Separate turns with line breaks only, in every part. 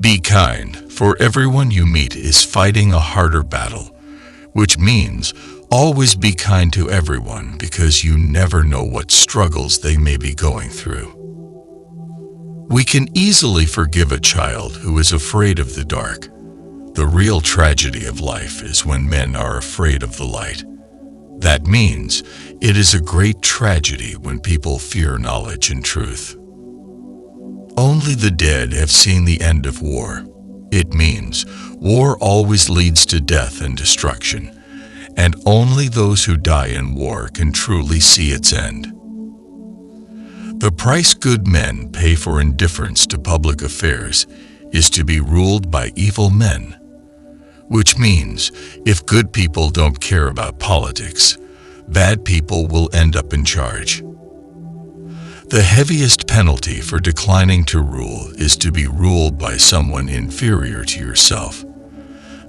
Be kind, for everyone you meet is fighting a harder battle, which means always be kind to everyone because you never know what struggles they may be going through. We can easily forgive a child who is afraid of the dark. The real tragedy of life is when men are afraid of the light. That means it is a great tragedy when people fear knowledge and truth. Only the dead have seen the end of war. It means war always leads to death and destruction, and only those who die in war can truly see its end. The price good men pay for indifference to public affairs is to be ruled by evil men, which means if good people don't care about politics, bad people will end up in charge. The heaviest penalty for declining to rule is to be ruled by someone inferior to yourself.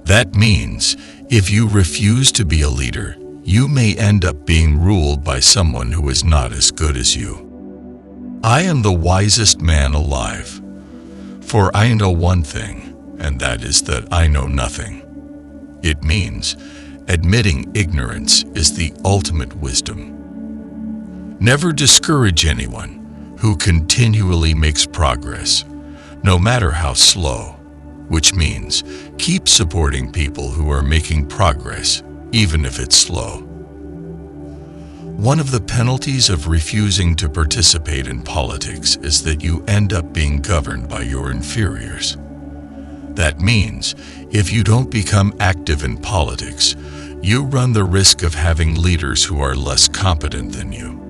That means if you refuse to be a leader, you may end up being ruled by someone who is not as good as you. I am the wisest man alive, for I know one thing, and that is that I know nothing. It means admitting ignorance is the ultimate wisdom. Never discourage anyone who continually makes progress, no matter how slow, which means keep supporting people who are making progress, even if it's slow. One of the penalties of refusing to participate in politics is that you end up being governed by your inferiors. That means if you don't become active in politics, you run the risk of having leaders who are less competent than you.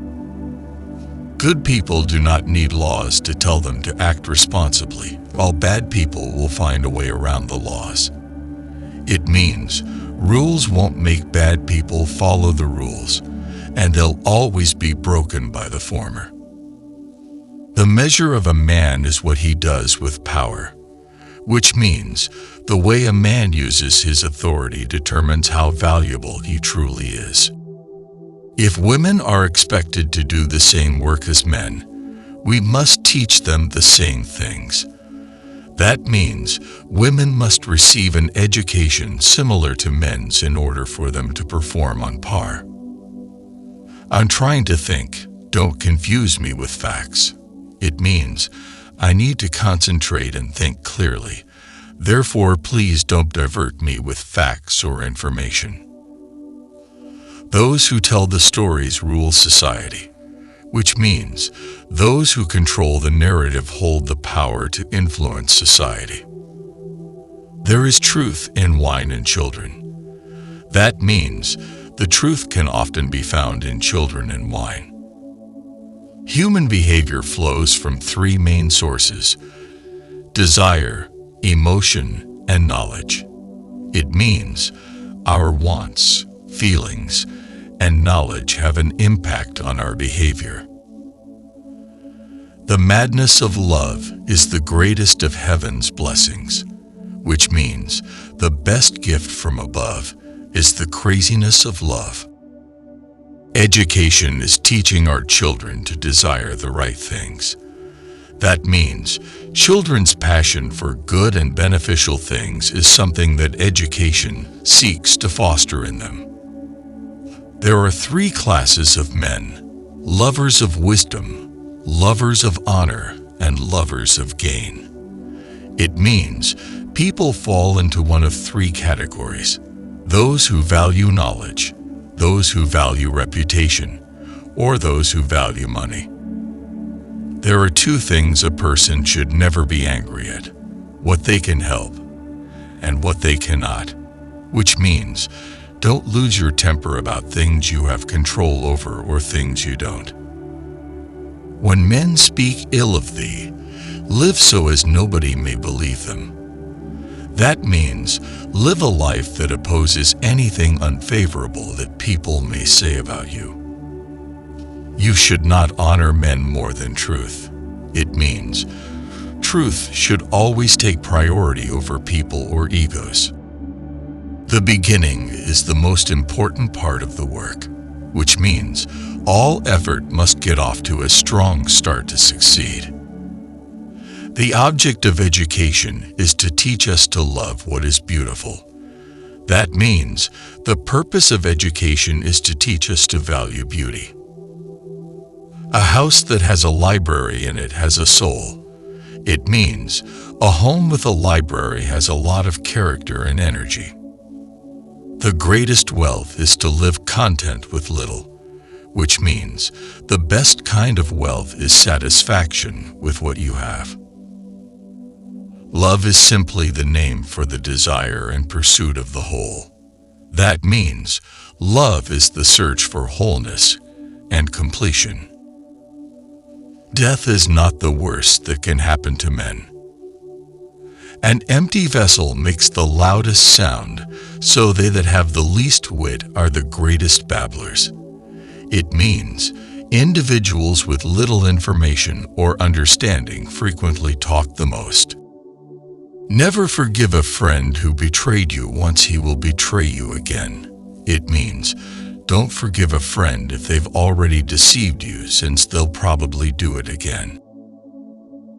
Good people do not need laws to tell them to act responsibly, while bad people will find a way around the laws. It means rules won't make bad people follow the rules, and they'll always be broken by the former. The measure of a man is what he does with power, which means the way a man uses his authority determines how valuable he truly is. If women are expected to do the same work as men, we must teach them the same things. That means women must receive an education similar to men's in order for them to perform on par. I'm trying to think. Don't confuse me with facts. It means I need to concentrate and think clearly. Therefore, please don't divert me with facts or information. Those who tell the stories rule society, which means those who control the narrative hold the power to influence society. There is truth in wine and children. That means the truth can often be found in children and wine. Human behavior flows from three main sources: desire, emotion, and knowledge. It means our wants, feelings, and knowledge have an impact on our behavior. The madness of love is the greatest of heaven's blessings, which means the best gift from above is the craziness of love. Education is teaching our children to desire the right things. That means children's passion for good and beneficial things is something that education seeks to foster in them. There are three classes of men: lovers of wisdom, lovers of honor, and lovers of gain. It means people fall into one of three categories: those who value knowledge, those who value reputation, or those who value money. There are two things a person should never be angry at: what they can help and what they cannot, which means don't lose your temper about things you have control over or things you don't. When men speak ill of thee, live so as nobody may believe them. That means live a life that opposes anything unfavorable that people may say about you. You should not honor men more than truth. It means truth should always take priority over people or egos. The beginning is the most important part of the work, which means all effort must get off to a strong start to succeed. The object of education is to teach us to love what is beautiful. That means the purpose of education is to teach us to value beauty. A house that has a library in it has a soul. It means a home with a library has a lot of character and energy. The greatest wealth is to live content with little, which means the best kind of wealth is satisfaction with what you have. Love is simply the name for the desire and pursuit of the whole. That means love is the search for wholeness and completion. Death is not the worst that can happen to men. An empty vessel makes the loudest sound, so they that have the least wit are the greatest babblers. It means individuals with little information or understanding frequently talk the most. Never forgive a friend who betrayed you once he will betray you again. It means don't forgive a friend if they've already deceived you, since they'll probably do it again.